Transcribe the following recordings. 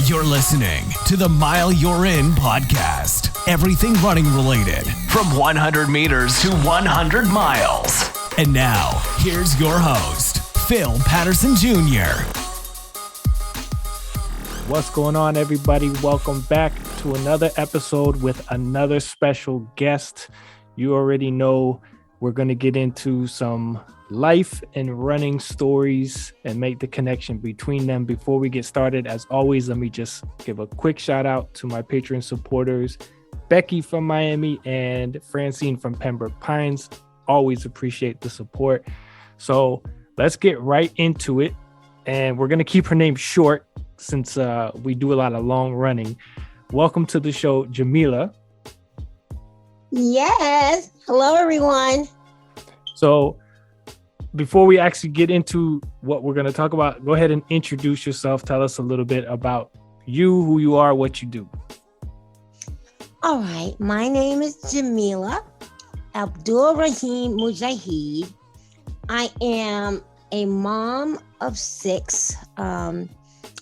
You're listening to the Mile You're In podcast. Everything running related from 100 meters to 100 miles. And now, here's your host, Phil Patterson Jr. What's going on, everybody? Welcome back to another episode with another special guest. You already know we're going to get into some life and running stories and make the connection between them. Before we get started, as always, let me just give a quick shout out to my Patreon supporters, Becky from Miami and Francine from Pembroke Pines. Always appreciate the support. So let's get right into it. And we're going to keep her name short since we do a lot of long running. Welcome to the show, Jameelah. Yes. Hello, everyone. So before we actually get into what we're going to talk about, go ahead and introduce yourself. Tell us a little bit about you, who you are, what you do. All right. My name is Jameelah Abdul-Rahim Mujaahid. I am a mom of 6. I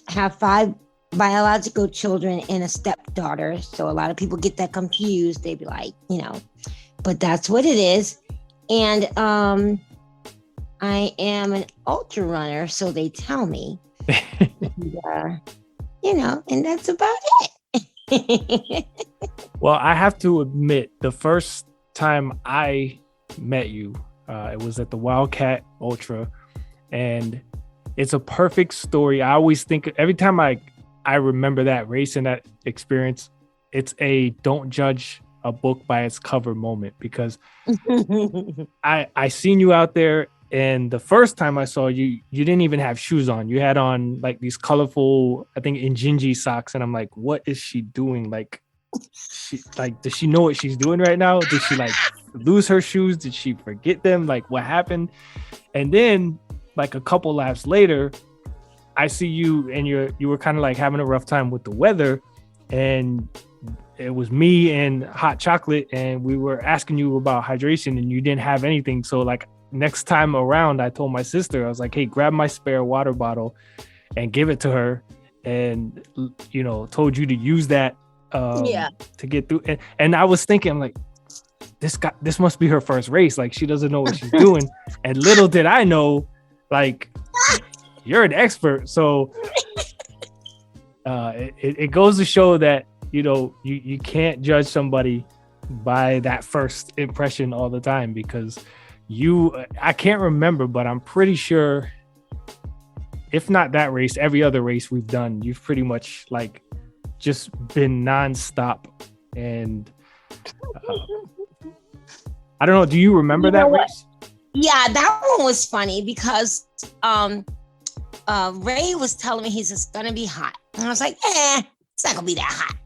have 5 biological children and a stepdaughter. So a lot of people get that confused. They be like, but that's what it is. And I am an ultra runner, so they tell me. And that's about it. Well, I have to admit, the first time I met you, it was at the Wildcat Ultra, and it's a perfect story. I always think, every time I remember that race and that experience, it's a don't judge a book by its cover moment, because I seen you out there, and the first time I saw you, you didn't even have shoes on. You had on like these colorful, I think, Injinji socks, and I'm like, what is she doing? Does she know what she's doing right now? Did she lose her shoes? Did she forget them? What happened? And then a couple laps later, I see you, and you were kind of having a rough time with the weather, and it was me and hot chocolate, and we were asking you about hydration, and you didn't have anything. So next time around, I told my sister, I was like, hey, grab my spare water bottle and give it to her, and told you to use that to get through. And I was thinking, I'm like, this must be her first race. She doesn't know what she's doing. And little did I know, you're an expert. So it goes to show that you can't judge somebody by that first impression all the time, because I can't remember, but I'm pretty sure, if not that race, every other race we've done, you've pretty much just been nonstop. And I don't know, do you remember that race? Yeah, that one was funny because Ray was telling me it's gonna be hot, and I was like, it's not gonna be that hot.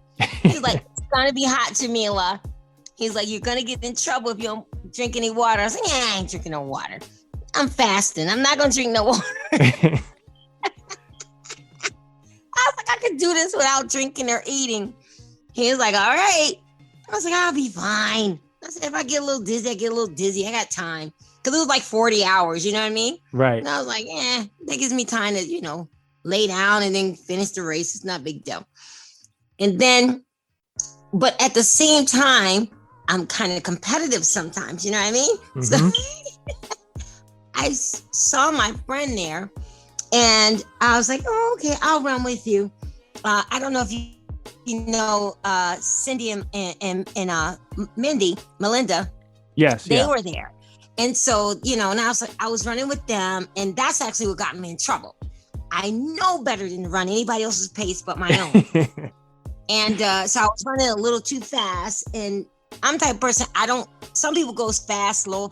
He's like, it's gonna be hot, Jameelah. He's like, you're gonna get in trouble if you don't drink any water. I was like, I ain't drinking no water. I'm fasting. I'm not gonna drink no water. I was like, I could do this without drinking or eating. He was like, all right. I was like, I'll be fine. I said, if I get a little dizzy, I get a little dizzy. I got time. Because it was 40 hours, you know what I mean? Right. And I was like, that gives me time to, lay down and then finish the race. It's not a big deal. And then, but at the same time, I'm kind of competitive sometimes, you know what I mean? Mm-hmm. So I saw my friend there, and I was like, oh, okay, I'll run with you. I don't know if you know Cindy and Melinda. Yes. They were there. And so, and I was running with them, and that's actually what got me in trouble. I know better than to run anybody else's pace but my own. And so I was running a little too fast, and I'm the type of person, some people go fast, slow,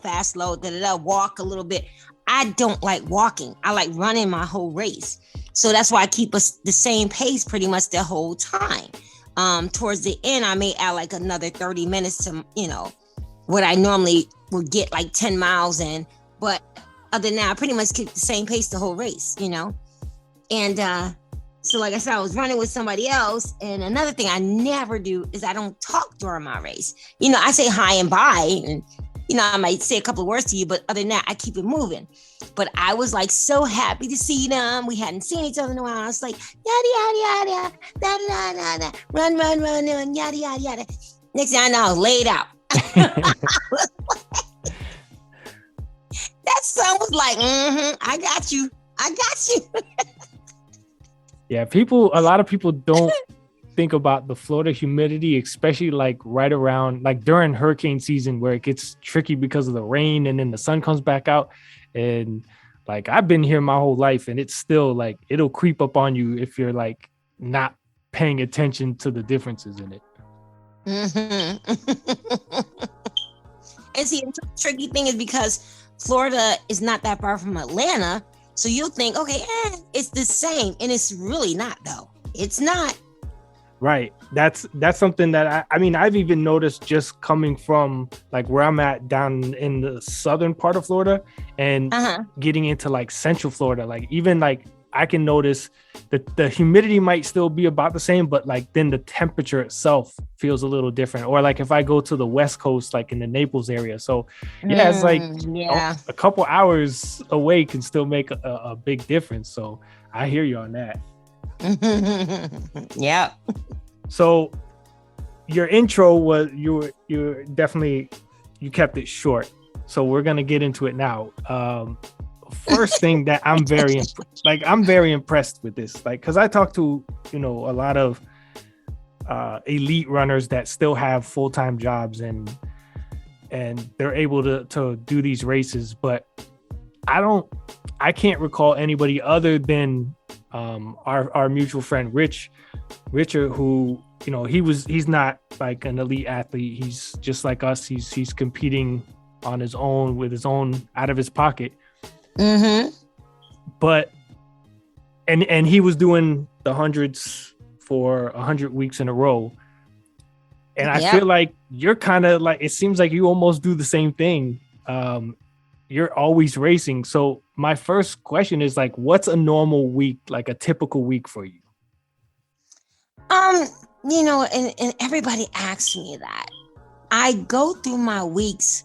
walk a little bit. I don't like walking. I like running my whole race. So that's why I keep the same pace pretty much the whole time. Towards the end, I may add another 30 minutes to, what I normally would get 10 miles in. But other than that, I pretty much keep the same pace the whole race, And so like I said, I was running with somebody else. And another thing I never do is I don't talk during my race. I say hi and bye. And, I might say a couple of words to you, but other than that, I keep it moving. But I was like so happy to see them. We hadn't seen each other in a while. I was like, yada, yada, yada, da, da, da, da, run, run, run, run, yada, yada, yada. Next thing I know, I was laid out. That son was like, I got you. I got you. Yeah, a lot of people don't think about the Florida humidity, especially like right around, like during hurricane season where it gets tricky because of the rain and then the sun comes back out. And like, I've been here my whole life and it's still like, it'll creep up on you if you're like not paying attention to the differences in it. And see, the tricky thing is because Florida is not that far from Atlanta. So you'll think, okay, it's the same. And it's really not, though. It's not. Right. That's something that I've even noticed just coming from like where I'm at down in the southern part of Florida and getting into like central Florida. Like even like I can notice that the humidity might still be about the same, but like then the temperature itself feels a little different. Or like if I go to the West Coast, like in the Naples area. So yeah, it's like a couple hours away can still make a big difference. So I hear you on that. Yeah. So your intro was you definitely you kept it short. So we're gonna get into it now. First thing that I'm very impressed with this, like, because I talk to a lot of elite runners that still have full-time jobs and they're able to do these races, but I can't recall anybody other than our mutual friend Richard, who he's not like an elite athlete. He's just like us. He's competing on his own with his own out of his pocket. But and he was doing the hundreds for 100 weeks in a row. And I feel like you're kind of like, it seems like you almost do the same thing. You're always racing. So my first question is like, what's a normal week, like a typical week for you? And everybody asks me that. I go through my weeks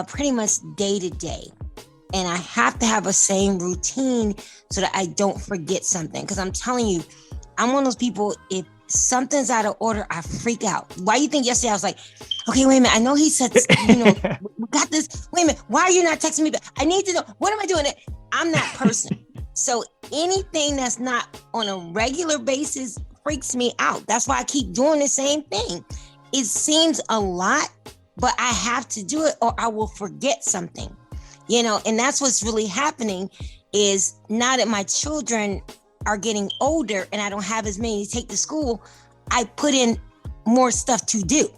pretty much day to day. And I have to have a same routine so that I don't forget something. Because I'm telling you, I'm one of those people, if something's out of order, I freak out. Why do you think yesterday I was like, okay, wait a minute. I know he said, we got this. Wait a minute. Why are you not texting me back? I need to know. What am I doing? I'm that person. So anything that's not on a regular basis freaks me out. That's why I keep doing the same thing. It seems a lot, but I have to do it or I will forget something. And that's what's really happening is now that my children are getting older and I don't have as many to take to school, I put in more stuff to do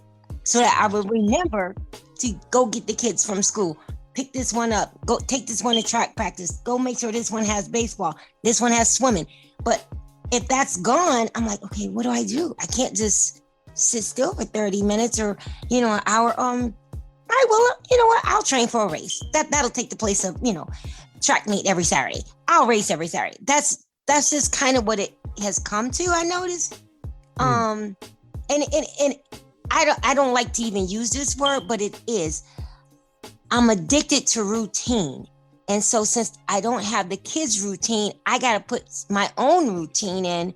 so that I will remember to go get the kids from school, pick this one up, go take this one to track practice, go make sure this one has baseball, this one has swimming. But if that's gone, I'm like, okay, what do? I can't just sit still for 30 minutes or, an hour. All right, well, you know what? I'll train for a race. That'll take the place of, track meet every Saturday. I'll race every Saturday. That's just kind of what it has come to, I noticed. And I don't like to even use this word, but it is. I'm addicted to routine. And so since I don't have the kids' routine, I got to put my own routine in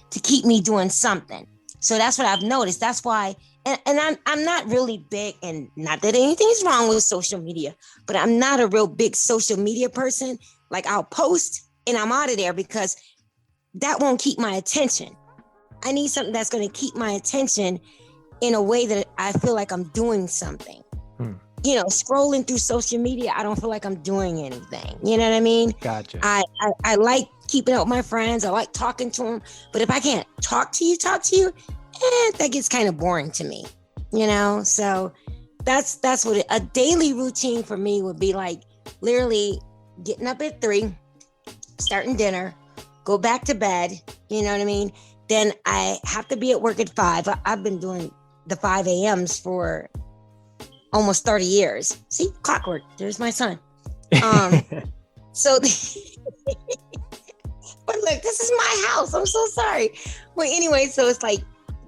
to keep me doing something. So that's what I've noticed. That's why. And I'm not really big, and not that anything's wrong with social media, but I'm not a real big social media person. Like I'll post and I'm out of there because that won't keep my attention. I need something that's going to keep my attention in a way that I feel like I'm doing something. Scrolling through social media, I don't feel like I'm doing anything. You know what I mean? Gotcha. I like keeping up with my friends. I like talking to them. But if I can't talk to you, that gets kind of boring to me, So that's what a daily routine for me would be like. Literally getting up at 3, starting dinner, go back to bed. You know what I mean? Then I have to be at work at 5. I've been doing the 5 a.m.s for almost 30 years. See, clockwork. There's my son. So, but look, this is my house. I'm so sorry. But anyway, so it's like,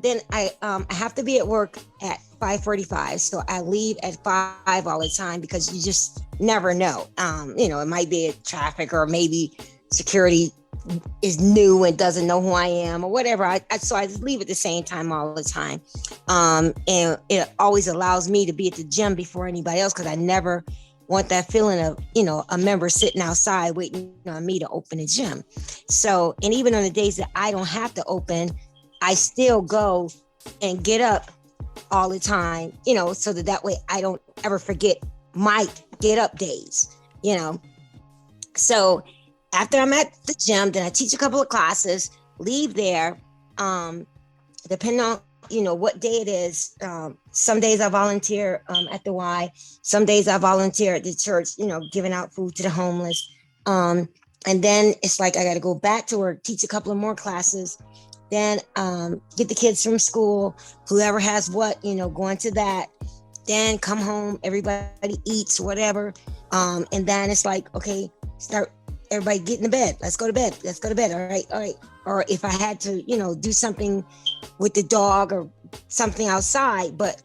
then I have to be at work at 5:45. So I leave at 5 all the time because you just never know. It might be a traffic or maybe security is new and doesn't know who I am or whatever. So I just leave at the same time all the time. And it always allows me to be at the gym before anybody else because I never want that feeling of, a member sitting outside waiting on me to open the gym. So, and even on the days that I don't have to open, I still go and get up all the time, so that way I don't ever forget my get up days, So after I'm at the gym, then I teach a couple of classes, leave there, depending on, what day it is. Some days I volunteer at the Y. Some days I volunteer at the church, giving out food to the homeless. And then it's like I got to go back to work, teach a couple of more classes, then get the kids from school, whoever has what, going to that, then come home, everybody eats, whatever. And then it's like, okay, start everybody get in the bed. Let's go to bed. All right. Or if I had to, do something with the dog or something outside, but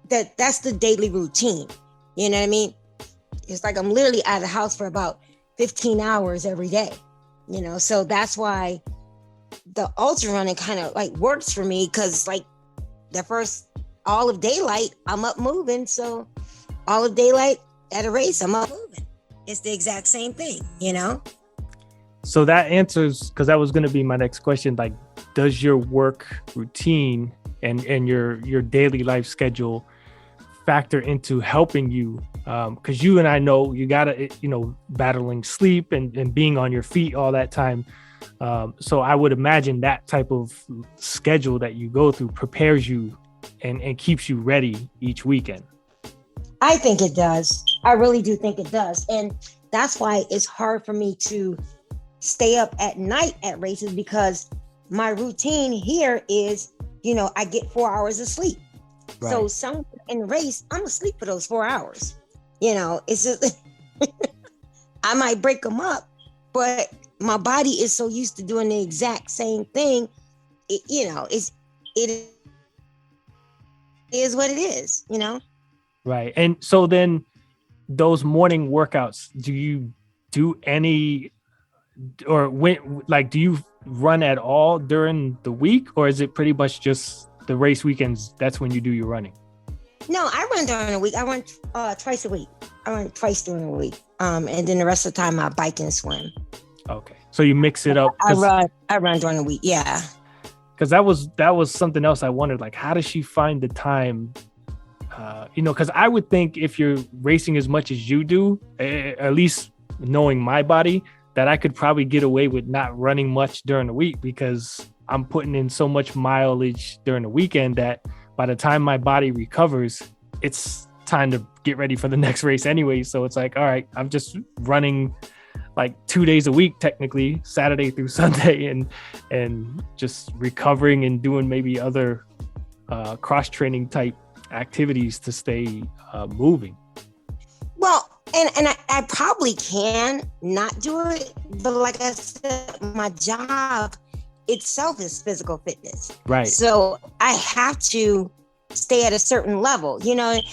that's the daily routine. You know what I mean? It's like I'm literally out of the house for about 15 hours every day, so that's why the ultra running kind of like works for me. Cause like the first, all of daylight, I'm up moving. So all of daylight at a race, I'm up moving. It's the exact same thing, So that answers, because that was going to be my next question. Like, does your work routine and your daily life schedule factor into helping you? Because you and I know you gotta, battling sleep and being on your feet all that time. So I would imagine that type of schedule that you go through prepares you and keeps you ready each weekend. I think it does. I really do think it does. And that's why it's hard for me to stay up at night at races, because my routine here is, I get 4 hours of sleep. Right. So somewhere in the race, I'm asleep for those 4 hours. It's just, I might break them up, but my body is so used to doing the exact same thing. It is what it is, Right. And so then those morning workouts, do you do any, or when, like, do you run at all during the week, or is it pretty much just the race weekends? That's when you do your running. No, I run during the week. I run twice a week. I run twice during the week. And then the rest of the time I bike and swim. Okay. So you mix it up. I run during the week. Yeah. Cause that was something else I wondered, like, how does she find the time? Because I would think if you're racing as much as you do, at least knowing my body, that I could probably get away with not running much during the week, because I'm putting in so much mileage during the weekend that by the time my body recovers, it's time to get ready for the next race anyway. So it's like, all right, I'm just running like 2 days a week, technically, Saturday through Sunday, and just recovering and doing maybe other cross-training type activities to stay moving. Well, and I probably can not do it, but like I said, my job itself is physical fitness. Right. So I have to stay at a certain level. You can't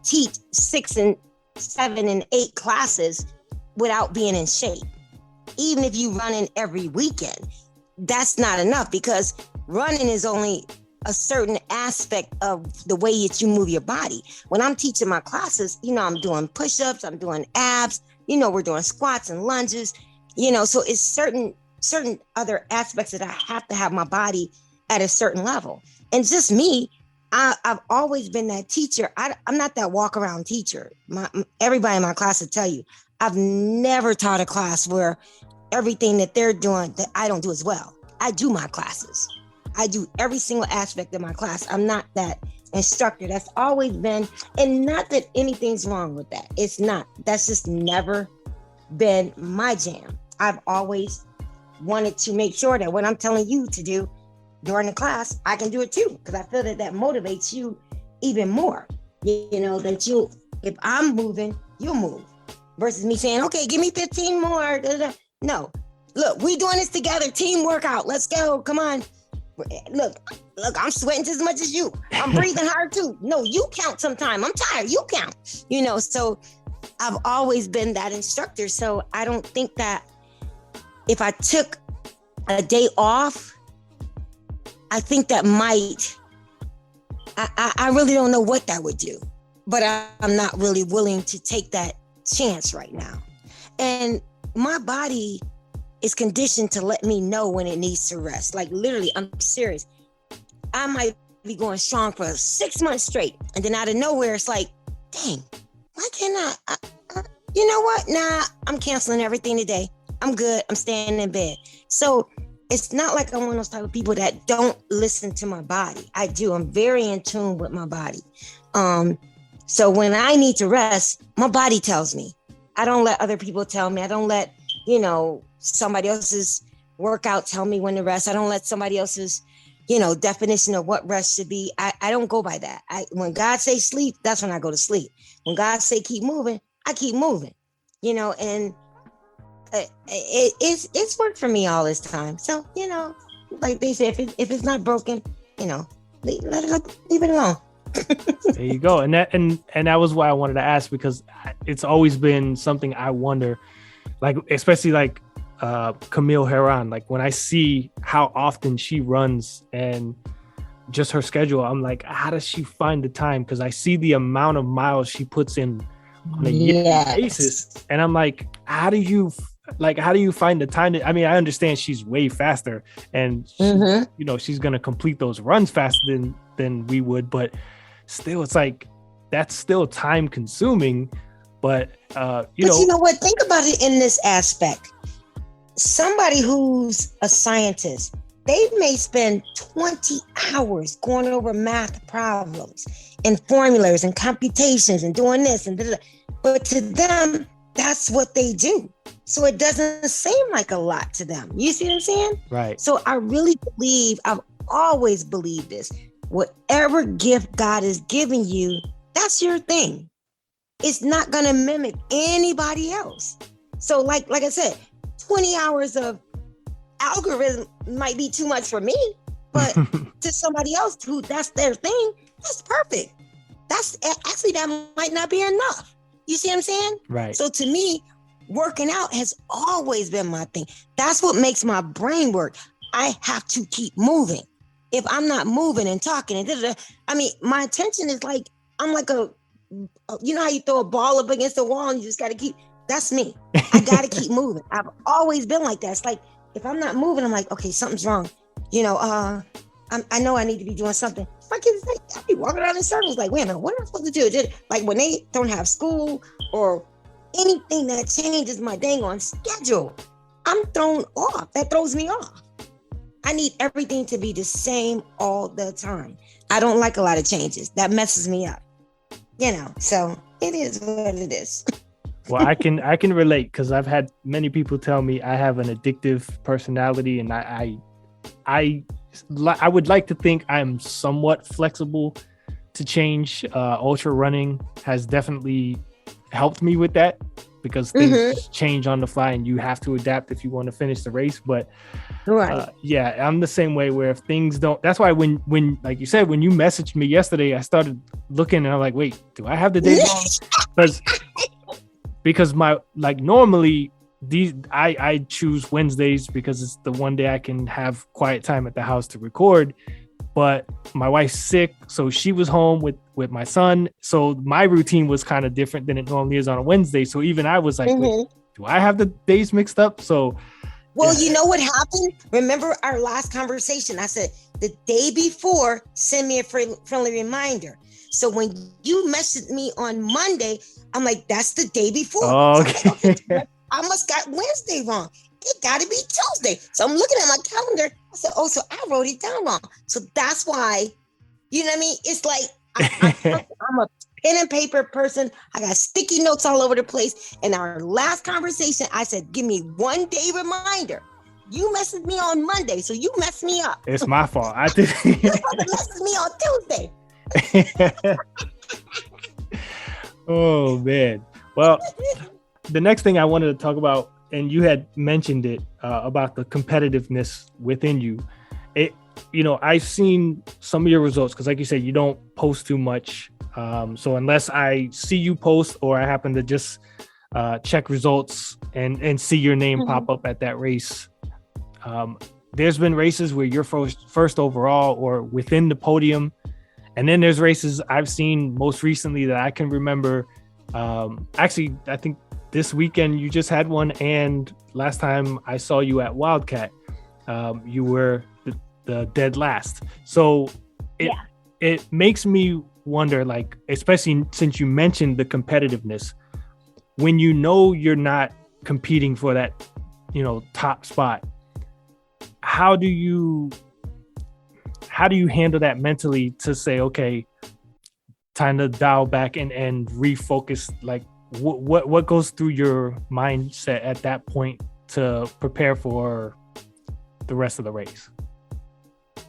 teach 6 and 7 and 8 classes without being in shape. Even if you run in every weekend, that's not enough, because running is only a certain aspect of the way that you move your body. When I'm teaching my classes, I'm doing push-ups, I'm doing abs, we're doing squats and lunges, so it's certain other aspects that I have to have my body at a certain level. And just me, I've always been that teacher. I'm not that walk around teacher. Everybody in my class will tell you, I've never taught a class where everything that they're doing that I don't do as well. I do my classes. I do every single aspect of my class. I'm not that instructor. That's always been, and not that anything's wrong with that. It's not. That's just never been my jam. I've always wanted to make sure that what I'm telling you to do during the class, I can do it too, because I feel that motivates you even more. That if I'm moving, you'll move, versus me saying, okay, give me 15 more. No, look, we doing this together. Team workout. Let's go. Come on. Look, I'm sweating just as much as you. I'm breathing hard too. No, you count sometime. I'm tired. You count. So I've always been that instructor. So I don't think that if I took a day off, I think that might, I really don't know what that would do, but I'm not really willing to take that chance right now. And my body is conditioned to let me know when it needs to rest. Like literally, I'm serious. I might be going strong for 6 months straight. And then out of nowhere, it's like, dang, why can't I you know what? Nah, I'm canceling everything today. I'm good. I'm staying in bed. So it's not like I'm one of those type of people that don't listen to my body. I do. I'm very in tune with my body. So when I need to rest, my body tells me. I don't let other people tell me. I don't let, somebody else's workout tell me when to rest. I don't let somebody else's, definition of what rest should be. I don't go by that. When God say sleep, that's when I go to sleep. When God say keep moving, I keep moving, and it's worked for me all this time. So, like they say, if it's not broken, leave it alone. There you go. And that was why I wanted to ask, because it's always been something I wonder, like, especially like Camille Herron, like when I see how often she runs and just her schedule, I'm like, how does she find the time? Because I see the amount of miles she puts in on a yearly basis. And I'm like, how do you find the time to, I understand she's way faster and she's going to complete those runs faster than we would, but still it's like, that's still time consuming. But you know what, think about it in this aspect. Somebody who's a scientist, they may spend 20 hours going over math problems and formulas and computations and doing this and da-da-da. But to them, that's what they do. So it doesn't seem like a lot to them. You see what I'm saying? Right. So I really believe, I've always believed this. Whatever gift God is giving you, that's your thing. It's not going to mimic anybody else. So like I said, 20 hours of algorithm might be too much for me, but to somebody else who that's their thing, that's perfect. That's actually, that might not be enough. You see what I'm saying? Right. So to me, working out has always been my thing. That's what makes my brain work. I have to keep moving. If I'm not moving and talking and da-da-da, my attention is like, I'm like you know how you throw a ball up against the wall and you just got to keep, that's me. I got to keep moving. I've always been like that. It's like, if I'm not moving, I'm like, okay, something's wrong. I know I need to be doing something. My kids, I be walking around in circles like, wait a minute, what am I supposed to do? Like when they don't have school or anything that changes my dang on schedule, I'm thrown off. That throws me off. I need everything to be the same all the time. I don't like a lot of changes. That messes me up. So it is what it is. Well, I can relate, because I've had many people tell me I have an addictive personality, and I would like to think I'm somewhat flexible to change. Ultra running has definitely helped me with that, because things change on the fly and you have to adapt if you want to finish the race. But I'm the same way, where if things don't, that's why when like you said, when you messaged me yesterday, I started looking and I'm like, wait, do I have the days off? Because my, like, normally I choose Wednesdays because it's the one day I can have quiet time at the house to record. But my wife's sick, so she was home with my son. So my routine was kind of different than it normally is on a Wednesday. So even I was like, wait, do I have the days mixed up? So, well, you know what happened? Remember our last conversation? I said, the day before, send me a friendly reminder. So when you messaged me on Monday, I'm like, that's the day before. Oh, okay. So okay, I must got Wednesday wrong. It got to be Tuesday. So I'm looking at my calendar. I said, oh, so I wrote it down wrong. So that's why, you know what I mean? It's like, I'm a pen and paper person. I got sticky notes all over the place. And our last conversation, I said, give me 1 day reminder. You messaged me on Monday, so you messed me up. It's my fault. I did. You're supposed to message me on Tuesday. Oh man. Well, the next thing I wanted to talk about, and you had mentioned it, about the competitiveness within you. I've seen some of your results because, like you said, you don't post too much. So unless I see you post or I happen to just check results and see your name pop up at that race, there's been races where you're first overall or within the podium. And then there's races I've seen most recently that I can remember. Actually, I think this weekend you just had one. And last time I saw you at Wildcat, you were the dead last. So it makes me wonder, like, especially since you mentioned the competitiveness, when you know you're not competing for that, top spot, how do you handle that mentally to say, okay, time to dial back and refocus? Like what goes through your mindset at that point to prepare for the rest of the race?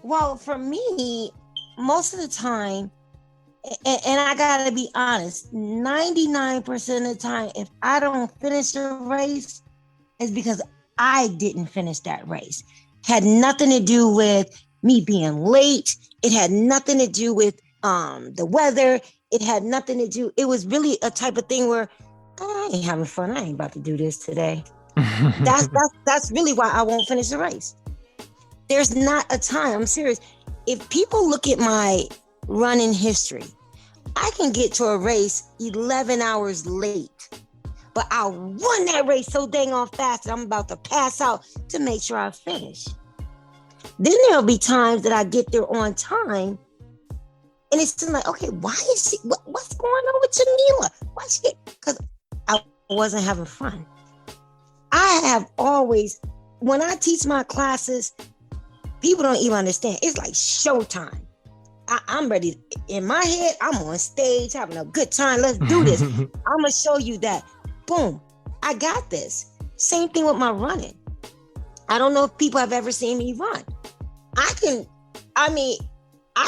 Well, for me, most of the time, and I gotta be honest, 99% of the time, if I don't finish a race, it's because I didn't finish that race. Had nothing to do with me being late. It had nothing to do with the weather. It had nothing to do. It was really a type of thing where I ain't having fun. I ain't about to do this today. That's really why I won't finish the race. There's not a time. I'm serious. If people look at my running history, I can get to a race 11 hours late, but I run that race so dang on fast that I'm about to pass out to make sure I finish. Then there'll be times that I get there on time, and it's still like, okay, why is she? What's going on with Jameelah? Why she? Because I wasn't having fun. I have always, when I teach my classes, people don't even understand. It's like showtime. I'm ready. In my head, I'm on stage having a good time. Let's do this. I'm gonna show you that. Boom, I got this. Same thing with my running. I don't know if people have ever seen me run. I can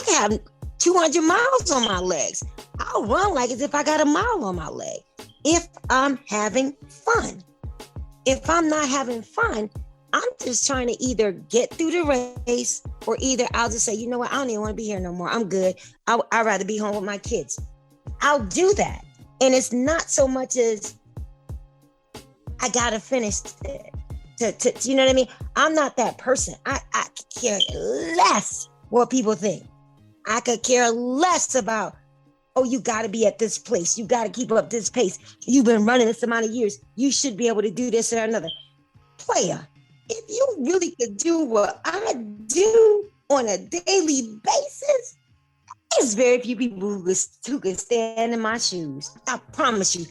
have 200 miles on my legs. I'll run like as if I got a mile on my leg. If I'm having fun. If I'm not having fun, I'm just trying to either get through the race or either I'll just say, you know what, I don't even want to be here no more. I'm good. I'd rather be home with my kids. I'll do that. And it's not so much as I gotta finish it. You know what I mean? I'm not that person. I could care less what people think. I could care less about, oh, you gotta be at this place. You gotta keep up this pace. You've been running this amount of years. You should be able to do this or another. Player, if you really could do what I do on a daily basis, there's very few people who could stand in my shoes. I promise you,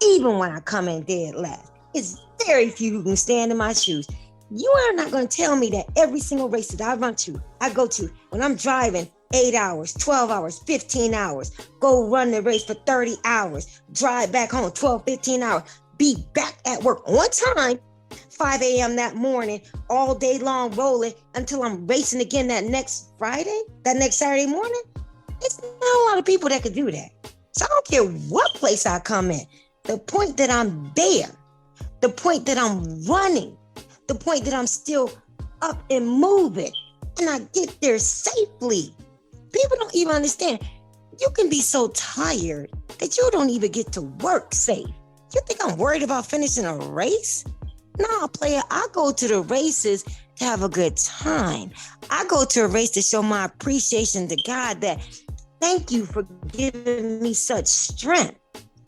even when I come in dead last, it's very few who can stand in my shoes. You are not going to tell me that every single race that I go to, when I'm driving 8 hours, 12 hours, 15 hours, go run the race for 30 hours, drive back home 12, 15 hours, be back at work on time, 5 a.m. that morning, all day long rolling until I'm racing again that next Friday, that next Saturday morning. It's not a lot of people that could do that. So I don't care what place I come in. The point that I'm there, the point that I'm running, the point that I'm still up and moving, and I get there safely. People don't even understand. You can be so tired that you don't even get to work safe. You think I'm worried about finishing a race? No, player, I go to the races to have a good time. I go to a race to show my appreciation to God that thank you for giving me such strength.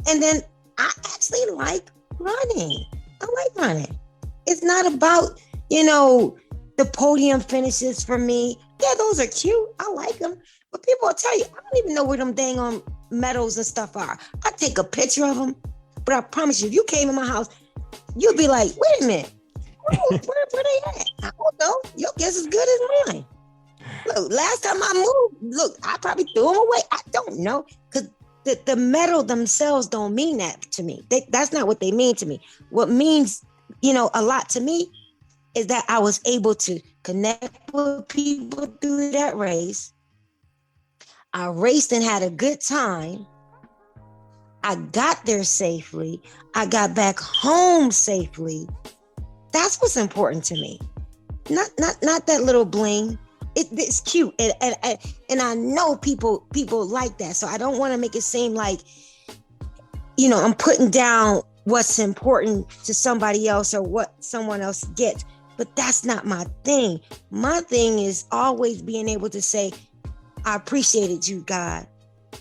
And then I actually like running. I like running. It's not about, the podium finishes for me. Yeah, those are cute. I like them. But people will tell you, I don't even know where them dang on medals and stuff are. I take a picture of them, but I promise you, if you came in my house, you'd be like, wait a minute, where they at? I don't know. Your guess is good as mine. Look, last time I moved, I probably threw them away. I don't know, because the medal themselves don't mean that to me. That's not what they mean to me. What means, a lot to me is that I was able to connect with people through that race. I raced and had a good time. I got there safely. I got back home safely. That's what's important to me. Not that little bling. it's cute, and I know people like that. So I don't want to make it seem like, I'm putting down what's important to somebody else or what someone else gets. But that's not my thing. My thing is always being able to say, I appreciated you, God,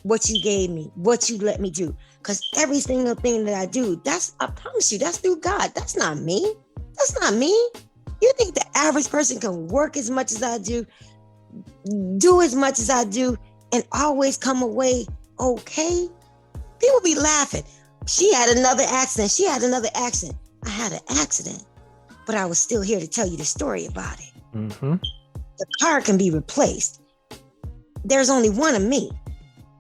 what you gave me, what you let me do. Because every single thing that I do, I promise you, that's through God. That's not me. That's not me. You think the average person can work as much as I do as much as I do, and always come away okay? People be laughing. She had another accident. I had an accident, but I was still here to tell you the story about it. Mm-hmm. The car can be replaced. There's only one of me.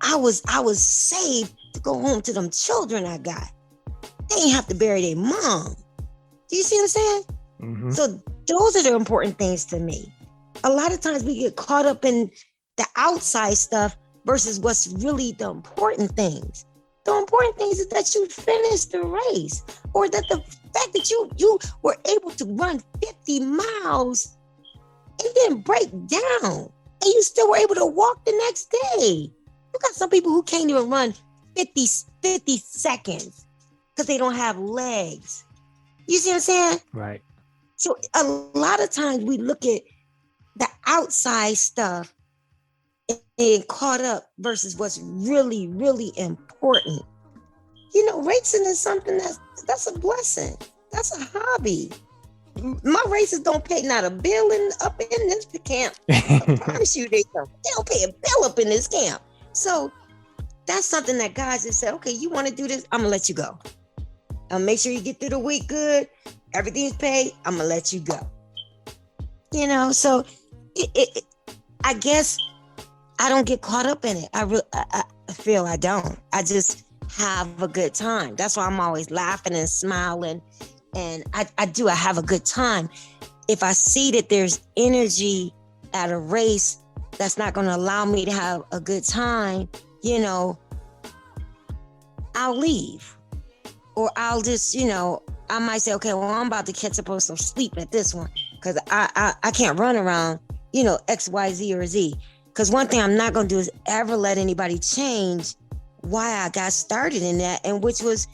I was saved to go home to them children I got. They ain't have to bury their mom. Do you see what I'm saying? Mm-hmm. So those are the important things to me. A lot of times we get caught up in the outside stuff versus what's really the important things. The important things is that you finished the race, or that the fact that you were able to run 50 miles and didn't break down, and you still were able to walk the next day. You got some people who can't even run 50 seconds because they don't have legs. You see what I'm saying? Right. So a lot of times we look at the outside stuff and caught up versus what's really, really important. Racing is something that's a blessing. That's a hobby. My races don't pay not a bill up in this camp. I promise you they don't. They don't pay a bill up in this camp. So that's something that God just said, okay, you want to do this? I'm going to let you go. I'll make sure you get through the week good. Everything's paid. I'm going to let you go. So I guess I don't get caught up in it. I feel I don't. I just have a good time. That's why I'm always laughing and smiling. And I have a good time. If I see that there's energy at a race that's not going to allow me to have a good time, I'll leave. Or I'll just, I might say, okay, well, I'm about to catch up on some sleep at this one because I can't run around, X, Y, Z, or Z. Because one thing I'm not going to do is ever let anybody change why I got started in that, and which was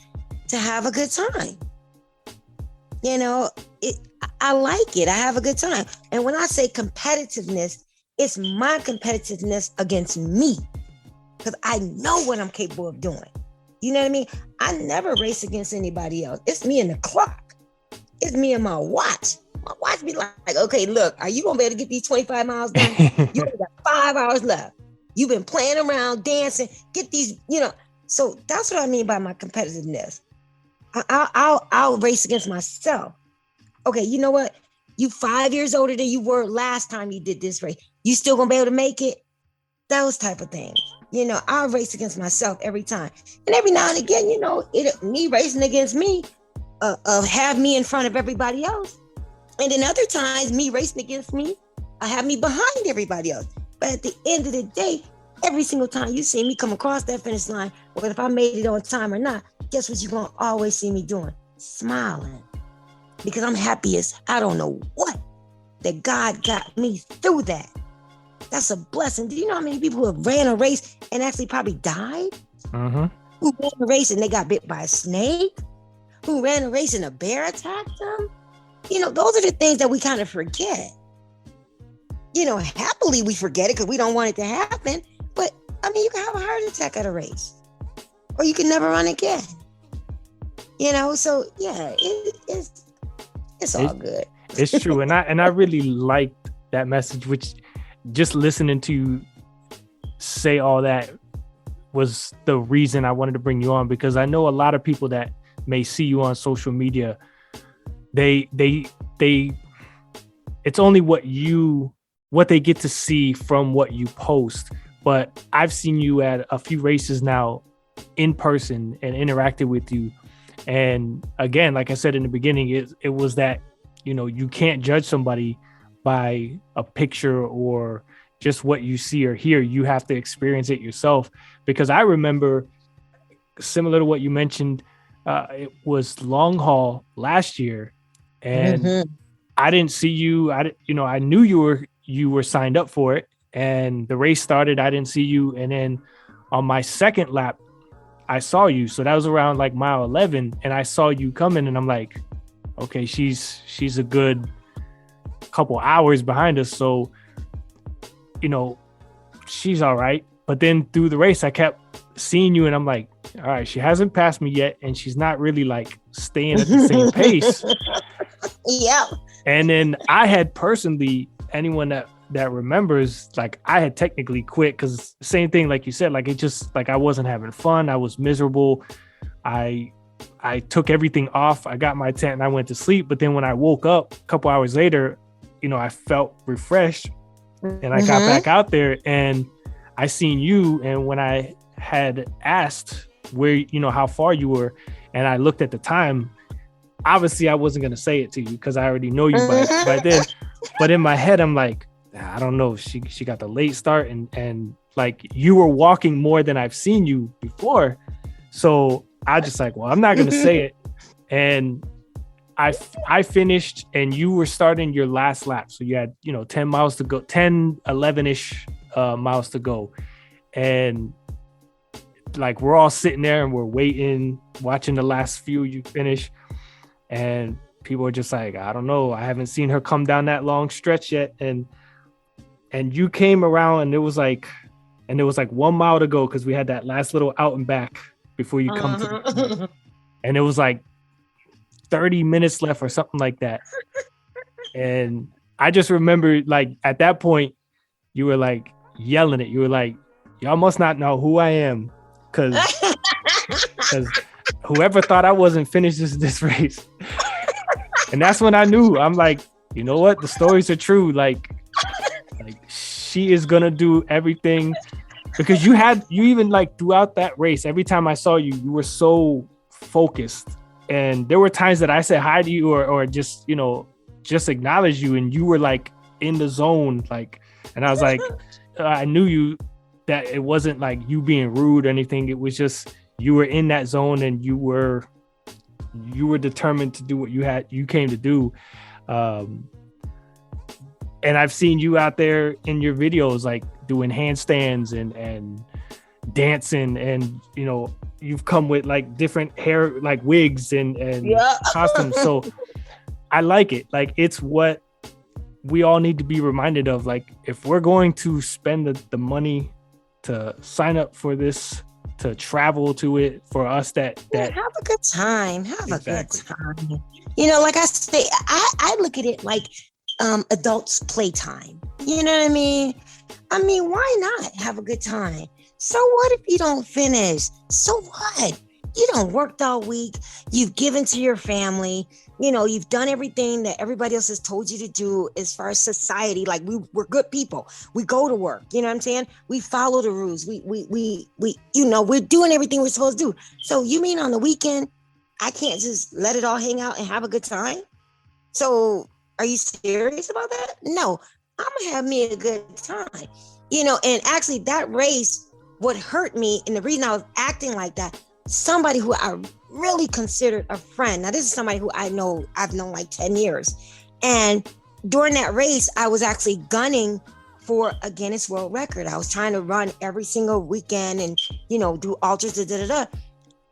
to have a good time. I like it. I have a good time. And when I say competitiveness, it's my competitiveness against me, because I know what I'm capable of doing. You know what I mean? I never race against anybody else. It's me and the clock. It's me and my watch. My watch be like, okay, look, are you going to be able to get these 25 miles done? You only got 5 hours left. You've been playing around, dancing, get these, So that's what I mean by my competitiveness. I'll race against myself. Okay, you know what? You 5 years older than you were last time you did this race. You still going to be able to make it? Those type of things. I'll race against myself every time. And every now and again, me racing against me, have me in front of everybody else. And then other times, me racing against me, have me behind everybody else. But at the end of the day, every single time you see me come across that finish line, whether if I made it on time or not, guess what you're going to always see me doing? Smiling. Because I'm happy as I don't know what that God got me through that. That's a blessing. Do you know how many people who have ran a race and actually probably died? Mm-hmm. Who ran a race and they got bit by a snake? Who ran a race and a bear attacked them? Those are the things that we kind of forget. Happily we forget it because we don't want it to happen. But, you can have a heart attack at a race. Or you can never run again. So, yeah, it's all good. It's true. And I really liked that message, which just listening to you say all that was the reason I wanted to bring you on, because I know a lot of people that may see you on social media, they it's only what they get to see from what you post. But I've seen you at a few races now in person and interacted with you. And again, like I said in the beginning, it was that, you can't judge somebody by a picture or just what you see or hear. You have to experience it yourself. Because I remember, similar to what you mentioned, it was long haul last year, and I didn't see you. I knew you were you were signed up for it, and the race started. I didn't see you, and then on my second lap, I saw you. So that was around like mile 11, and I saw you coming, and I'm like, okay, she's a good couple hours behind us, so she's all right. But then through the race, I kept seeing you, and I'm like, all right, she hasn't passed me yet, and she's not really like staying at the same pace. Yeah. And then I had personally, anyone that remembers, like I had technically quit because same thing, like you said, like it just like I wasn't having fun. I was miserable. I took everything off. I got my tent and I went to sleep. But then when I woke up a couple hours later, I felt refreshed, and I got back out there and I seen you. And when I had asked where, how far you were, and I looked at the time, obviously I wasn't going to say it to you because I already know you by then. But in my head, I'm like, I don't know. She got the late start, and like you were walking more than I've seen you before. So I just like, well, I'm not going to say it. And I finished, and you were starting your last lap. So you had, 10 miles to go, 10, 11-ish miles to go. And like, we're all sitting there and we're waiting, watching the last few you finish. And people are just like, I don't know. I haven't seen her come down that long stretch yet. And you came around, and there was like 1 mile to go, because we had that last little out and back before you come to, and it was like 30 minutes left or something like that. And I just remember, like, at that point, you were like yelling it. You were like, y'all must not know who I am, because whoever thought I wasn't finished this race. And that's when I knew. I'm like, you know what? The stories are true. Like she is gonna do everything, because you even like throughout that race, every time I saw you, you were so focused. And there were times that I said hi to you or just, just acknowledge you, and you were like in the zone, like, and I was like, I knew you, that it wasn't like you being rude or anything. It was just, you were in that zone, and you were determined to do what you came to do. And I've seen you out there in your videos, like doing handstands and dancing, and you've come with like different hair, like wigs and costumes. So I like it. Like, it's what we all need to be reminded of. Like, if we're going to spend the money to sign up for this, to travel to it, for us that have a good time. Have exactly. A good time. Like I say, I look at it like adults playtime. You know what I mean? Why not have a good time? So what if you don't finish? So what? You don't worked all week. You've given to your family. You've done everything that everybody else has told you to do as far as society. Like, we're good people. We go to work. You know what I'm saying? We follow the rules. We we're doing everything we're supposed to do. So you mean on the weekend, I can't just let it all hang out and have a good time? So are you serious about that? No, I'm gonna have me a good time. And actually that race, what hurt me, and the reason I was acting like that, somebody who I really considered a friend. Now, this is somebody who I've known like 10 years. And during that race, I was actually gunning for a Guinness World Record. I was trying to run every single weekend and, do ultras,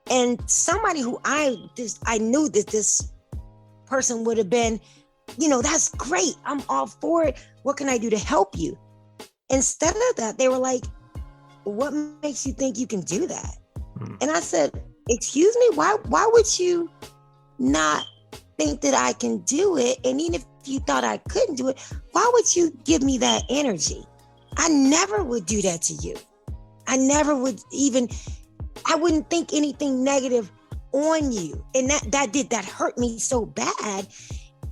And somebody who I knew that this person would have been, that's great. I'm all for it. What can I do to help you? Instead of that, they were like, what makes you think you can do that? And I said, excuse me, why would you not think that I can do it? And even if you thought I couldn't do it, why would you give me that energy? I never would do that to you. I never would I wouldn't think anything negative on you. And that hurt me so bad.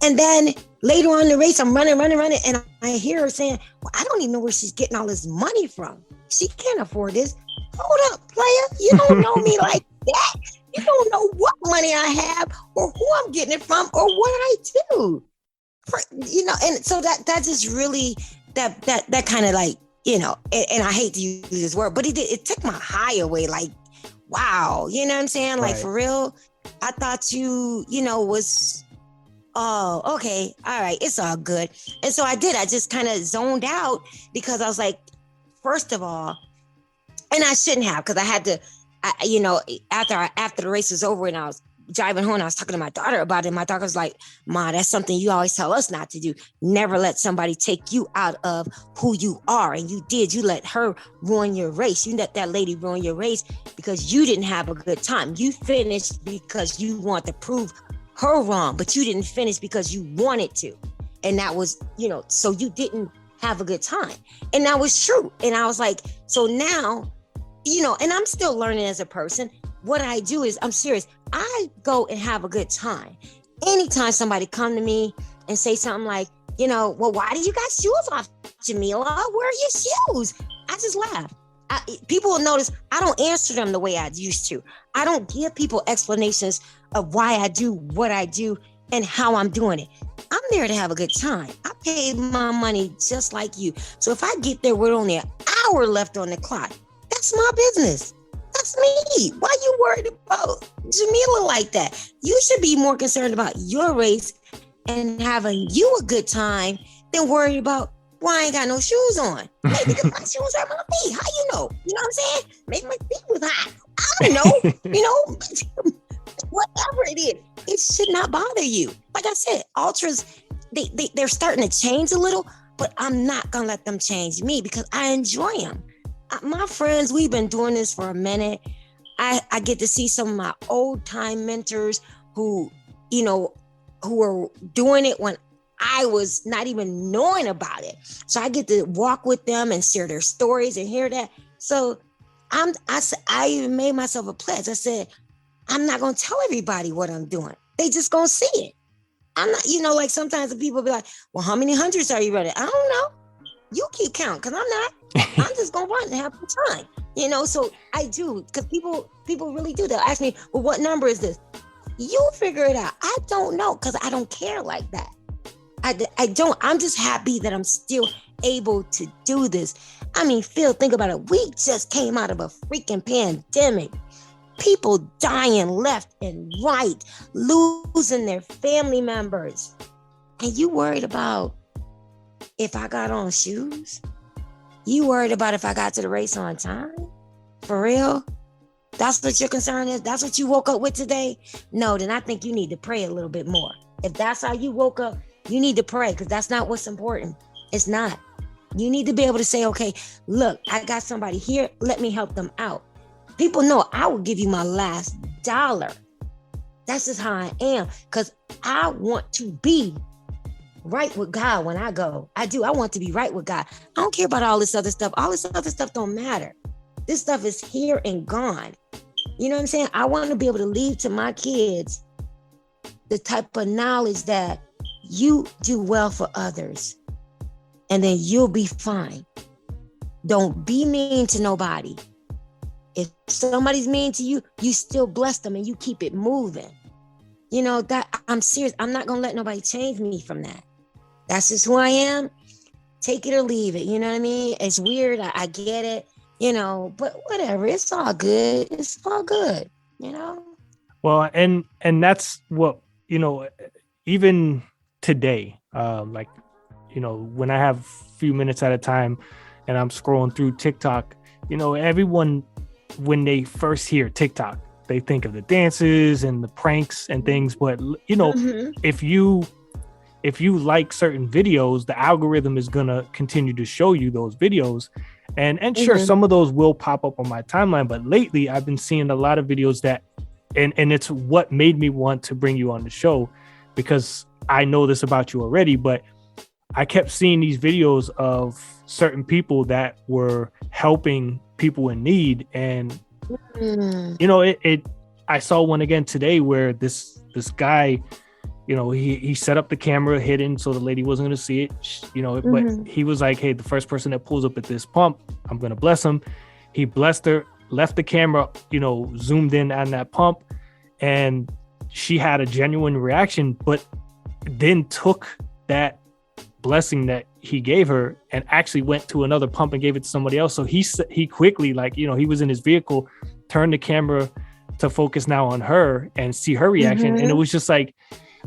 And then later on in the race, I'm running, and I hear her saying, well, I don't even know where she's getting all this money from. She can't afford this. Hold up, player. You don't know me like that. You don't know what money I have or who I'm getting it from or what I do. And so that just really, that kind of like, and I hate to use this word, but it took my high away. Like, wow, you know what I'm saying? Like, right. For real, I thought you, was oh, okay, all right, it's all good. And so I did. I just kind of zoned out because I was like, first of all, and I shouldn't have, because I had to, after the race was over and I was driving home, I was talking to my daughter about it. My daughter was like, Ma, that's something you always tell us not to do. Never let somebody take you out of who you are. And you did. You let her ruin your race. You let that lady ruin your race because you didn't have a good time. You finished because you want to prove her wrong, but you didn't finish because you wanted to. And that was, so you didn't have a good time. And that was true. And I was like, so now, and I'm still learning as a person. What I do is, I'm serious. I go and have a good time. Anytime somebody come to me and say something like, well, why do you got shoes off, Jameelah? Where are your shoes? I just laugh. People will notice I don't answer them the way I used to. I don't give people explanations of why I do what I do and how I'm doing it. I'm there to have a good time. I paid my money just like you. So if I get there with only an hour left on the clock, that's my business. That's me. Why you worried about Jameelah like that? You should be more concerned about your race and having you a good time than worried about why I ain't got no shoes on. Maybe because my shoes are my feet. How you know? You know what I'm saying? Maybe my feet was hot. I don't know. Whatever it is, it should not bother you. Like I said, ultras, they're starting to change a little, but I'm not gonna let them change me because I enjoy them. My friends, we've been doing this for a minute. I get to see some of my old time mentors who were doing it when I was not even knowing about it. So I get to walk with them and share their stories and hear that. So I even made myself a pledge. I said, I'm not going to tell everybody what I'm doing. They just going to see it. I'm not, like sometimes the people be like, well, how many hundreds are you running? I don't know. You keep count because I'm not. I'm just going to run and have some time. So I do, because people really do. They'll ask me, well, what number is this? You figure it out. I don't know because I don't care like that. I don't. I'm just happy that I'm still able to do this. I mean, Phil, think about it. We just came out of a freaking pandemic. People dying left and right, losing their family members. And you worried about if I got on shoes? You worried about if I got to the race on time? For real? That's what your concern is? That's what you woke up with today? No, then I think you need to pray a little bit more. If that's how you woke up, you need to pray because that's not what's important. It's not. You need to be able to say, okay, look, I got somebody here. Let me help them out. People know I will give you my last dollar. That's just how I am because I want to be right with God when I go. I do. I want to be right with God. I don't care about all this other stuff. All this other stuff don't matter. This stuff is here and gone. You know what I'm saying? I want to be able to leave to my kids the type of knowledge that you do well for others and then you'll be fine. Don't be mean to nobody. If somebody's mean to you, you still bless them and you keep it moving. That I'm serious. I'm not going to let nobody change me from that. That's just who I am. Take it or leave it. You know what I mean? It's weird. I get it, but whatever. It's all good. It's all good, Well, and that's what, even today, when I have a few minutes at a time and I'm scrolling through TikTok, everyone, when they first hear TikTok, they think of the dances and the pranks and things. But, Mm-hmm. if you like certain videos, the algorithm is going to continue to show you those videos. And sure, Mm-hmm. some of those will pop up on my timeline. But lately, I've been seeing a lot of videos that, and it's what made me want to bring you on the show, because I know this about you already, but I kept seeing these videos of certain people that were helping people in need. And, I saw one again today where this guy, he set up the camera hidden so the lady wasn't going to see it, but he was like, hey, the first person that pulls up at this pump, I'm going to bless him. He blessed her, left the camera, zoomed in on that pump, and she had a genuine reaction, but then took that blessing that he gave her and actually went to another pump and gave it to somebody else. So he quickly, he was in his vehicle, turned the camera to focus now on her and see her reaction. And it was just like,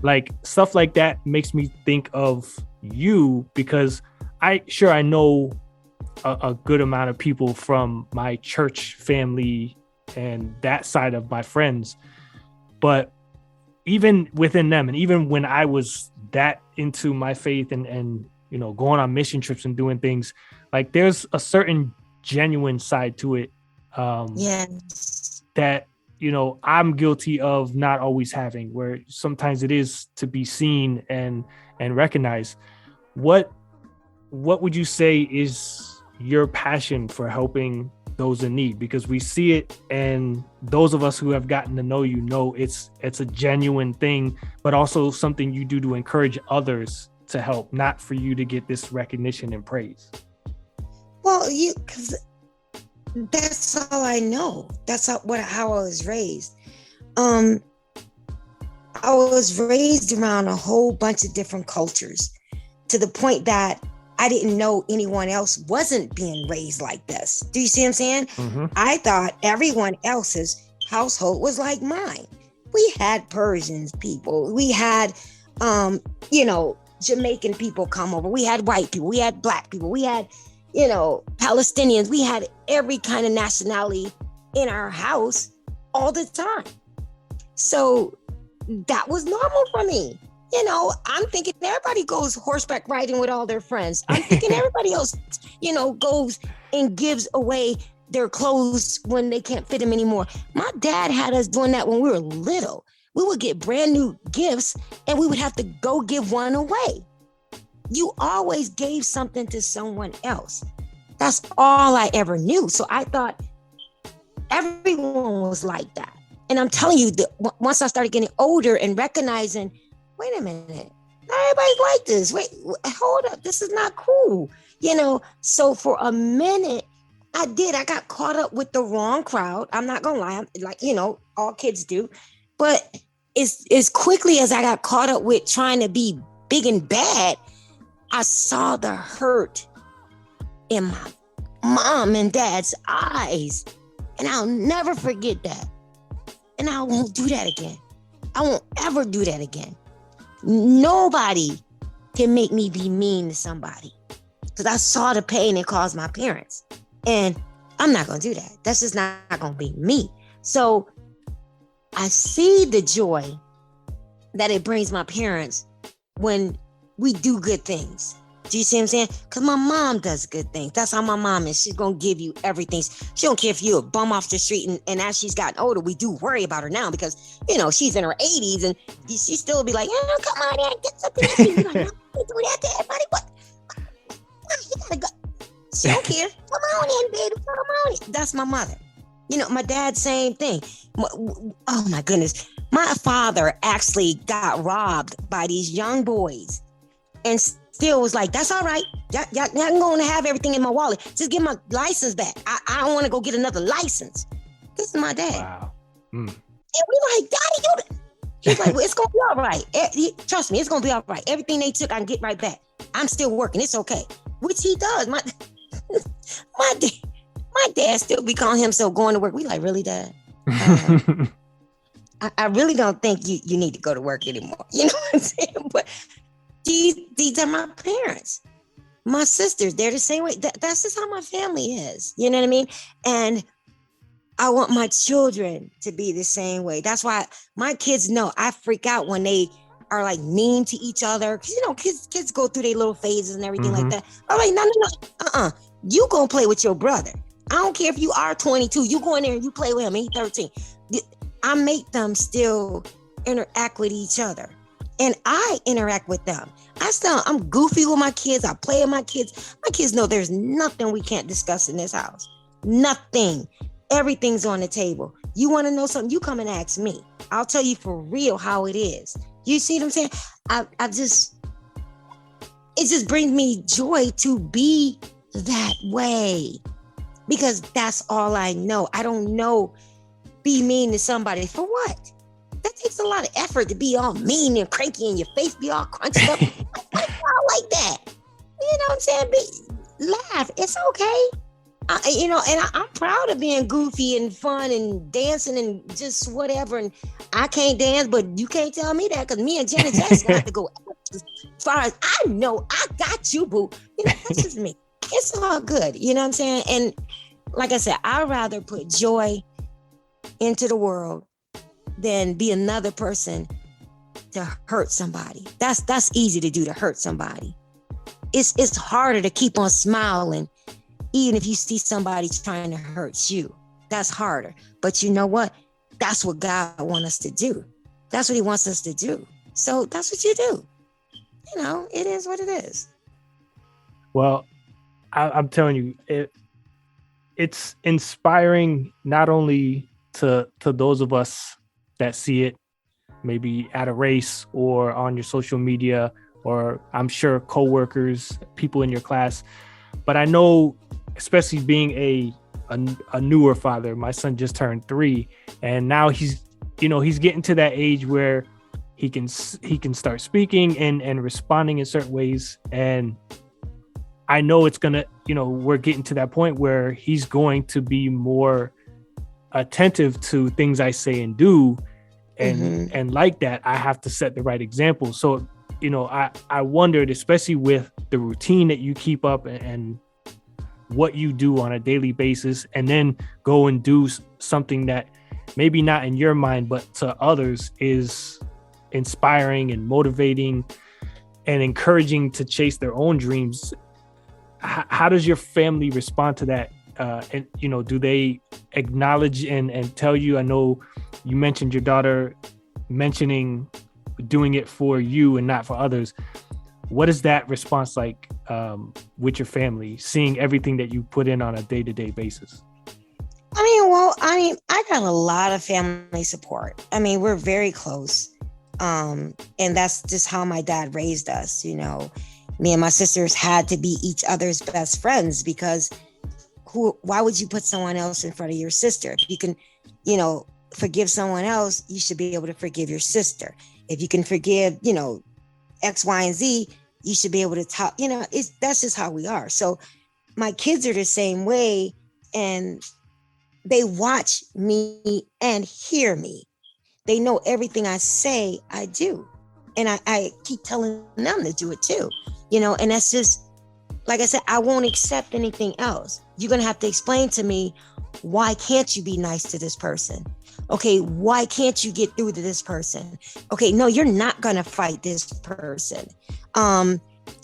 like stuff like that makes me think of you, because I know a good amount of people from my church family and that side of my friends, but even within them, and even when I was that into my faith and you know, going on mission trips and doing things, like there's a certain genuine side to it Yes. that, you know, I'm guilty of not always having, where sometimes it is to be seen and recognized. What would you say is your passion for helping those in need? Because we see it, and those of us who have gotten to know you know it's a genuine thing, but also something you do to encourage others to help, not for you to get this recognition and praise. Well, because that's all I know. That's how I was raised. I was raised around a whole bunch of different cultures, to the point that I didn't know anyone else wasn't being raised like this. Do you see what I'm saying? Mm-hmm. I thought everyone else's household was like mine. We had Persians people. We had, Jamaican people come over. We had white people. We had black people. We had, Palestinians. We had every kind of nationality in our house all the time. So that was normal for me. I'm thinking everybody goes horseback riding with all their friends. I'm thinking everybody else, goes and gives away their clothes when they can't fit them anymore. My dad had us doing that when we were little. We would get brand new gifts and we would have to go give one away. You always gave something to someone else. That's all I ever knew. So I thought everyone was like that. And I'm telling you that once I started getting older and recognizing, wait a minute, not everybody's like this. Wait, hold up. This is not cool. So for a minute, I got caught up with the wrong crowd. I'm not going to lie. Like, all kids do. But as quickly as I got caught up with trying to be big and bad, I saw the hurt in my mom and dad's eyes. And I'll never forget that. And I won't do that again. I won't ever do that again. Nobody can make me be mean to somebody, because I saw the pain it caused my parents. And I'm not going to do that. That's just not going to be me. So I see the joy that it brings my parents when we do good things. Do you see what I'm saying? Because my mom does good things. That's how my mom is. She's going to give you everything. She don't care if you're a bum off the street. And as she's gotten older, we do worry about her now because, she's in her 80s and she still be like, come on in, get something to eat. Like, no, you do that to everybody. What? You gotta go. She don't care. Come on in, baby. Come on in. That's my mother. My dad, same thing. Oh my goodness. My father actually got robbed by these young boys and still was like, that's all right. Y'all going to have everything in my wallet. Just give my license back. I don't want to go get another license. This is my dad. Wow. Mm. And we like, Daddy, he's like, well, it's going to be all right. Trust me, it's going to be all right. Everything they took, I can get right back. I'm still working. It's okay. Which he does. My dad still be calling himself going to work. We like, really, Dad? I really don't think you need to go to work anymore. You know what I'm saying? But these are my parents. My sisters, they're the same way. That's just how my family is. You know what I mean? And I want my children to be the same way. That's why my kids know I freak out when they are like mean to each other. Cause kids go through their little phases and everything like that. I'm like, no. You gonna play with your brother. I don't care if you are 22. You go in there and you play with him. He's 13. I make them still interact with each other. And I interact with them. I'm goofy with my kids. I play with my kids. My kids know there's nothing we can't discuss in this house. Nothing. Everything's on the table. You want to know something? You come and ask me. I'll tell you for real how it is. You see what I'm saying? It just brings me joy to be that way, because that's all I know. I don't know be mean to somebody for what? That takes a lot of effort to be all mean and cranky and your face be all crunched up. I like that. You know what I'm saying? Laugh. It's okay. I'm proud of being goofy and fun and dancing and just whatever. And I can't dance, but you can't tell me that because me and Janet Jackson have to go as far as I know. I got you, boo. That's just me. It's all good. You know what I'm saying? And like I said, I'd rather put joy into the world than be another person to hurt somebody. That's easy to do, to hurt somebody. It's harder to keep on smiling even if you see somebody trying to hurt you. That's harder. But you know what? That's what God wants us to do. That's what he wants us to do. So that's what you do. It is what it is. Well, I'm telling you, it's inspiring not only to those of us that see it, maybe at a race or on your social media, or I'm sure coworkers, people in your class, but I know, especially being a newer father, my son just turned 3, and now he's getting to that age where he can start speaking and responding in certain ways. And I know it's gonna, we're getting to that point where he's going to be more attentive to things I say and do. And like that, I have to set the right example. So, I wondered, especially with the routine that you keep up and what you do on a daily basis, and then go and do something that maybe not in your mind, but to others is inspiring and motivating and encouraging to chase their own dreams. How does your family respond to that? And do they acknowledge and tell you? I know you mentioned your daughter mentioning doing it for you and not for others. What is that response like with your family, seeing everything that you put in on a day-to-day basis? I got a lot of family support. We're very close. And that's just how my dad raised us. Me and my sisters had to be each other's best friends, because why would you put someone else in front of your sister? If you can, forgive someone else, you should be able to forgive your sister. If you can forgive, X, Y, and Z, you should be able to talk, that's just how we are. So my kids are the same way, and they watch me and hear me. They know everything I say, I do. And I keep telling them to do it too, and that's just, like I said, I won't accept anything else. You're going to have to explain to me, why can't you be nice to this person? Okay, why can't you get through to this person? Okay, no, you're not going to fight this person. All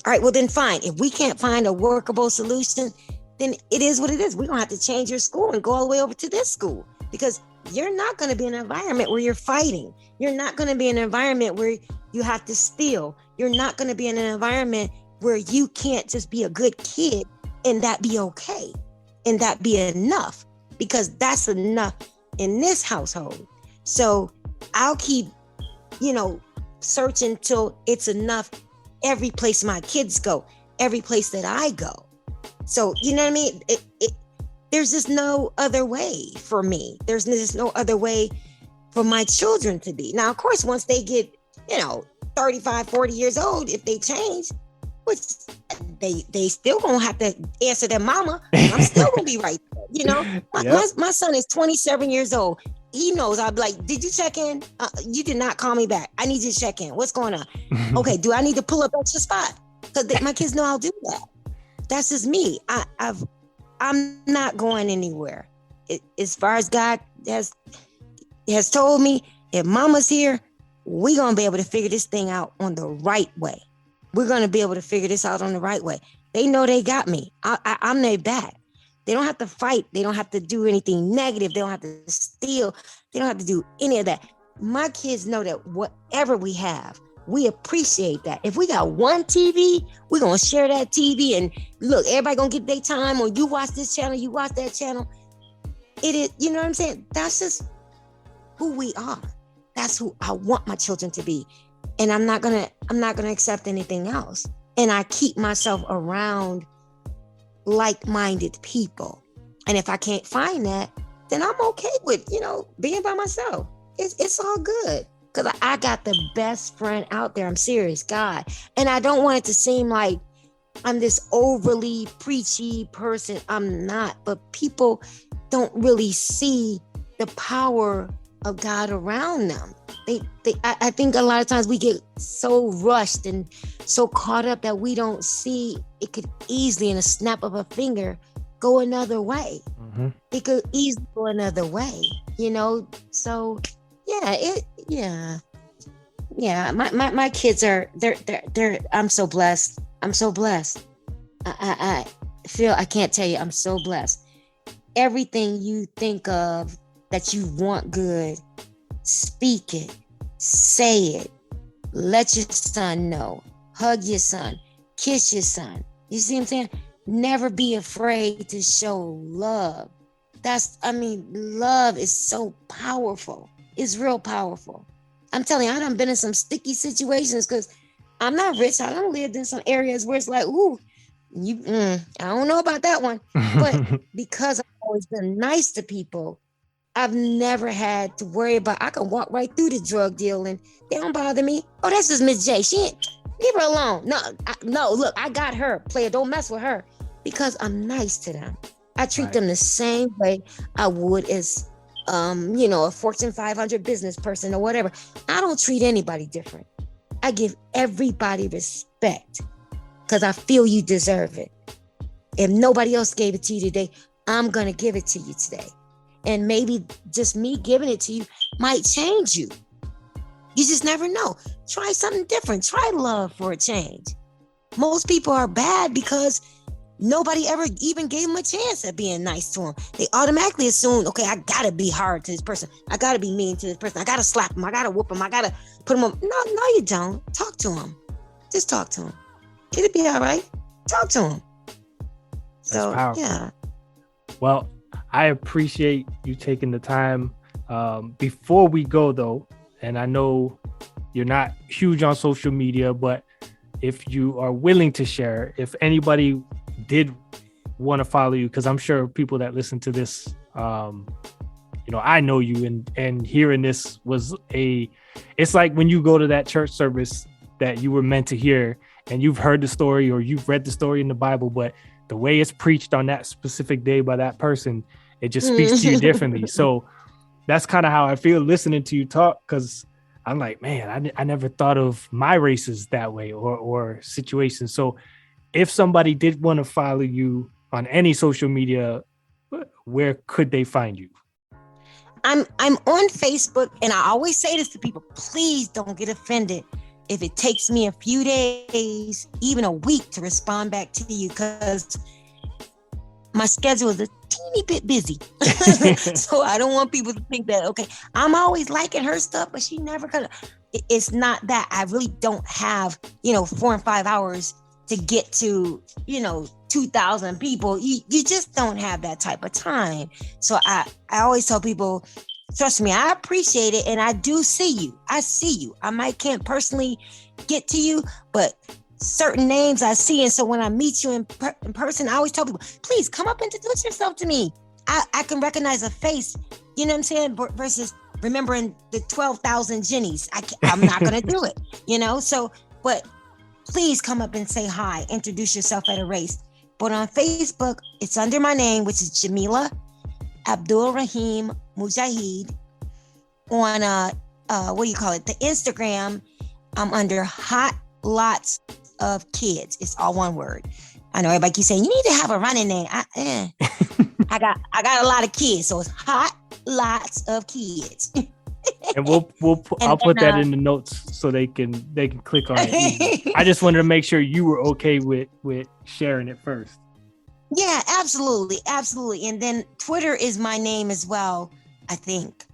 right, well then fine. If we can't find a workable solution, then it is what it is. We're going to have to change your school and go all the way over to this school, because you're not going to be in an environment where you're fighting. You're not going to be in an environment where you have to steal. You're not going to be in an environment where you can't just be a good kid and that be okay and that be enough, because that's enough in this household. So I'll keep, searching till it's enough every place my kids go, every place that I go. So, you know what I mean? There's just no other way for me. There's just no other way for my children to be. Now, of course, once they get, 35, 40 years old, if they change, which they still gonna have to answer their mama. I'm still gonna be right there, My son is 27 years old. He knows. I'll be like, did you check in? You did not call me back. I need you to check in. What's going on? Okay, do I need to pull up extra spot? Because my kids know I'll do that. That's just me. I'm not going anywhere. As far as God has told me, if mama's here, we're gonna be able to figure this thing out on the right way. We're going to be able to figure this out on the right way. They know they got me. I'm their back. They don't have to fight. They don't have to do anything negative. They don't have to steal. They don't have to do any of that. My kids know that whatever we have, we appreciate that. If we got one TV, we're going to share that TV. And look, everybody going to get their time, or you watch this channel, you watch that channel. It is, you know what I'm saying? That's just who we are. That's who I want my children to be. And I'm not gonna accept anything else. And I keep myself around like-minded people. And if I can't find that, then I'm okay with, being by myself. It's all good. Because I got the best friend out there. I'm serious, God. And I don't want it to seem like I'm this overly preachy person. I'm not, but people don't really see the power of God around them. I think a lot of times we get so rushed and so caught up that we don't see it could easily, in a snap of a finger, go another way. Mm-hmm. It could easily go another way, So yeah. My kids are they're I'm so blessed. I'm so blessed. I feel, I can't tell you, I'm so blessed. Everything you think of that you want good, speak it, say it, let your son know, hug your son, kiss your son. You see what I'm saying? Never be afraid to show love. Love is so powerful. It's real powerful. I'm telling you, I done been in some sticky situations because I'm not rich. I done lived in some areas where it's like, ooh, I don't know about that one. But because I've always been nice to people, I've never had to worry about, I can walk right through the drug deal and they don't bother me. Oh, that's just Miss J. Leave her alone. No, look, I got her. Player, don't mess with her. Because I'm nice to them. I treat them the same way I would as, a Fortune 500 business person or whatever. I don't treat anybody different. I give everybody respect because I feel you deserve it. If nobody else gave it to you today, I'm going to give it to you today. And maybe just me giving it to you might change you. You just never know. Try something different. Try love for a change. Most people are bad because nobody ever even gave them a chance at being nice to them. They automatically assume, okay, I gotta be hard to this person. I gotta be mean to this person. I gotta slap him. I gotta whoop him. I gotta put him on. No, you don't. Talk to him. Just talk to him. It'll be all right. Talk to him. So, yeah. Well, I appreciate you taking the time. Before we go, though, and I know you're not huge on social media, but if you are willing to share, if anybody did want to follow you, because I'm sure people that listen to this, I know you, and hearing this was it's like when you go to that church service that you were meant to hear, and you've heard the story or you've read the story in the Bible, but the way it's preached on that specific day by that person, it just speaks to you differently. So that's kind of how I feel listening to you talk, because I'm like, man, I never thought of my races that way or situations. So if somebody did want to follow you on any social media, where could they find you? I'm on Facebook, and I always say this to people, please don't get offended if it takes me a few days, even a week, to respond back to you, because my schedule is a teeny bit busy. So I don't want people to think that, okay, I'm always liking her stuff, but she never could. It's not that. I really don't have, 4 and 5 hours to get to, 2,000 people. You just don't have that type of time. So I always tell people, trust me, I appreciate it. And I do see you. I see you. I can't personally get to you, but certain names I see. And so when I meet you in person, I always tell people, please come up and introduce yourself to me. I can recognize a face, you know what I'm saying? Versus remembering the 12,000 Jennies. I'm not going to do it, So, but please come up and say hi, introduce yourself at a race. But on Facebook, it's under my name, which is Jameelah Abdul-Rahim Mujaahid. On the Instagram, I'm under Hot Lots of Kids. It's all one word. I know everybody keeps saying you need to have a running name. I got a lot of kids, so it's Hot Lots of Kids. And I'll put that in the notes so they can click on it. I just wanted to make sure you were okay with sharing it first. Yeah, absolutely. And then Twitter is my name as well. I think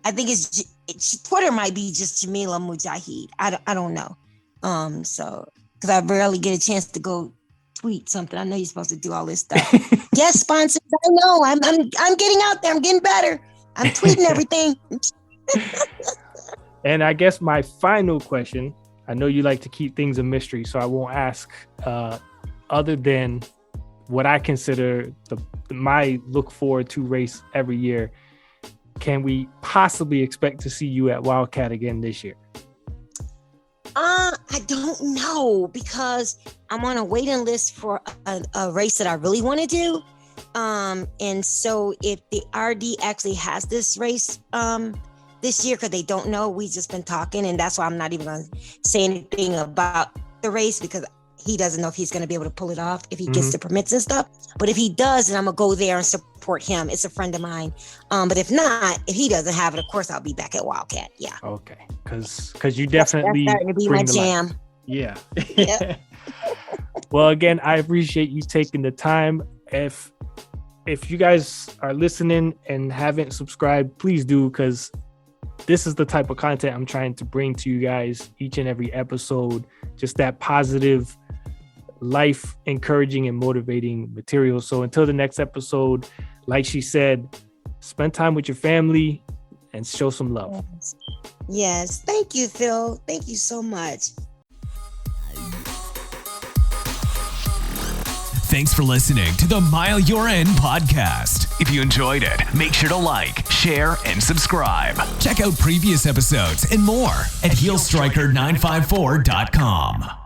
it's Twitter might be just Jameelah Mujaahid. I don't know. So because I rarely get a chance to go tweet something. I know you're supposed to do all this stuff. Yes, sponsors. I know. I'm getting out there. I'm getting better. I'm tweeting everything. And I guess my final question, I know you like to keep things a mystery, so I won't ask other than what I consider my look forward to race every year. Can we possibly expect to see you at Wildcat again this year? I don't know, because I'm on a waiting list for a race that I really want to do. And so if the RD actually has this race this year, because they don't know, we just been talking, and that's why I'm not even going to say anything about the race, because he doesn't know if he's going to be able to pull it off if he gets the permits and stuff. But if he does, then I'm going to go there and support him. It's a friend of mine. But if not, if he doesn't have it, of course, I'll be back at Wildcat. Yeah. Okay. Because you definitely that's starting to be my jam. Yeah. Yep. Well, again, I appreciate you taking the time. If you guys are listening and haven't subscribed, please do, because this is the type of content I'm trying to bring to you guys each and every episode. Just that positive, life encouraging and motivating material. So until the next episode, like she said, spend time with your family and show some love. Yes. Thank you, Phil. Thank you so much. Thanks for listening to the Mile You're In podcast. If you enjoyed it, make sure to like, share, and subscribe. Check out previous episodes and more at heelstriker954.com.